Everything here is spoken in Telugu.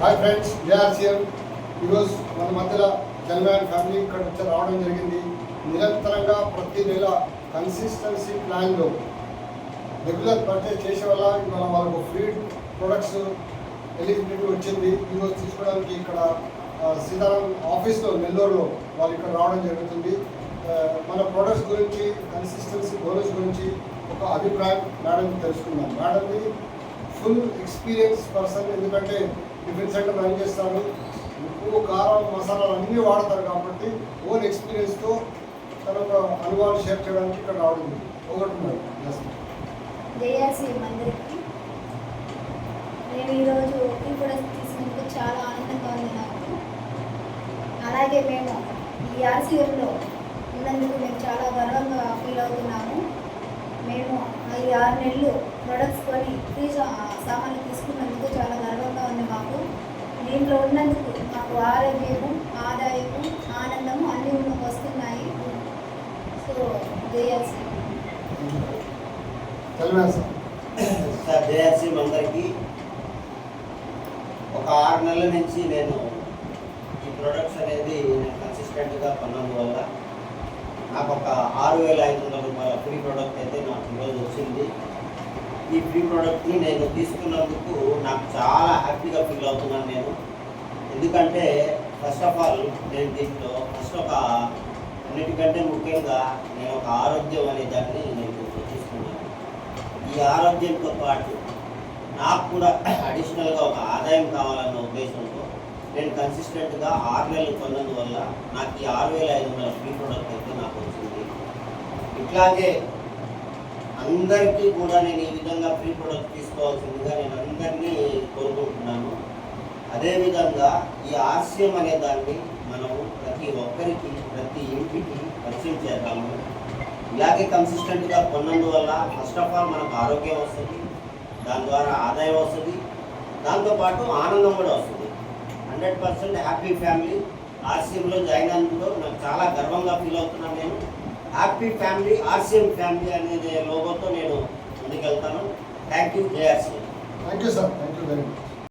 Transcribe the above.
హాయ్ ఫ్రెండ్స్, జేఆర్సీఎం ఈరోజు మన మధ్యలో జన్మయాన్ ఫ్యామిలీ ఇక్కడ వచ్చి రావడం జరిగింది. నిరంతరంగా ప్రతి నెల కన్సిస్టెన్సీ ప్లాన్లో రెగ్యులర్ పర్చేస్ చేసే వల్ల ఇవాళ వాళ్ళకు ఫ్రీ ప్రొడక్ట్స్ ఎలిజిబిలిటీ వచ్చింది. ఈరోజు తీసుకోవడానికి ఇక్కడ సీతారాం ఆఫీస్లో నెల్లూరులో వాళ్ళు ఇక్కడ రావడం జరుగుతుంది. మన ప్రొడక్ట్స్ గురించి, కన్సిస్టెన్సీ బోనస్ గురించి ఒక అభిప్రాయం మేడం తెలుసుకుందాం. మేడంది ఫుల్ ఎక్స్పీరియన్స్ పర్సన్, ఎందుకంటే టిఫిన్ సెంటర్ రన్ చేస్తారు, ఉప్పు కారం మసాలాలు అన్నీ వాడతారు కాబట్టి ఓన్ ఎక్స్పీరియన్స్తో తన అనుభవాలు షేర్ చేయడానికి ఇక్కడ రావడం ఒకటున్నారు. జేఆర్సీఎం అందరికీ నేను ఈరోజు టీ కూడా తీసుకున్నందుకు చాలా ఆనందంగా ఉంది నాకు. అలాగే మేము ఈ ఆర్సీఎంలో ఉన్నందుకు మేము చాలా గర్వంగా ఫీల్ అవుతున్నాము. మేము ఈ 6 నెలలు ప్రొడక్ట్స్ కొని ఫ్రీ సామాన్లు తీసుకున్నందుకు చాలా గర్వంగా ఉంది మాకు. దీంట్లో ఉన్నందుకు మాకు ఆరోగ్యము, ఆదాయము, ఆనందము అన్నీ వస్తున్నాయి. సో జేఆర్సీ జేఆర్సీ అందరికీ ఒక 6 నెలల నుంచి నేను ఈ ప్రొడక్ట్స్ అనేది నేను కన్సిస్టెంట్గా కొన్నందువల్ల నాకు ఒక 6,500 రూపాయల ఫ్రీ ప్రోడక్ట్ అయితే నాకు ఈరోజు వచ్చింది. ఈ ఫ్రీ ప్రోడక్ట్ని నేను తీసుకున్నందుకు నాకు చాలా హ్యాపీగా ఫీల్ అవుతున్నాను నేను. ఎందుకంటే ఫస్ట్ ఆఫ్ ఆల్ నేను దీంట్లో అన్నిటికంటే ముఖ్యంగా నేను ఒక ఆరోగ్యం అనే దాన్ని నేను తీసుకున్నాను. ఈ ఆరోగ్యంతో పాటు నాకు కూడా అడిషనల్గా ఒక ఆదాయం కావాలన్న ఉద్దేశంతో నేను కన్సిస్టెంట్గా 6 నెలలు కొన్నందువల్ల నాకు ఈ 6,500 ఫ్రీ ప్రోడక్ట్ అయితే నాకు వచ్చింది. ఇట్లాగే అందరికీ కూడా నేను ఈ విధంగా ఫ్రీ ప్రోడక్ట్ తీసుకోవాల్సిందిగా నేను అందరినీ కోరుకుంటున్నాను. అదేవిధంగా ఈ ఆర్సీఎం అనే దాన్ని మనం ప్రతి ఒక్కరికి, ప్రతి ఇంటికి పరిచయం చేద్దాము. ఇలాగే కన్సిస్టెంట్గా కొన్నందువల్ల ఫస్ట్ ఆఫ్ ఆల్ మనకు ఆరోగ్యం వస్తుంది, దాని ద్వారా ఆదాయం వస్తుంది, దాంతోపాటు ఆనందం కూడా వస్తుంది. 100% హ్యాపీ ఫ్యామిలీ ఆర్సీఎంలో జాయిన్ అయినందులో నాకు చాలా గర్వంగా ఫీల్ అవుతున్నాను. నేను హ్యాపీ ఫ్యామిలీ, ఆర్సీఎం ఫ్యామిలీ అనే లోగోతో నేను ముందుకెళ్తాను. Thank you JRCM. Thank you sir, thank you very much.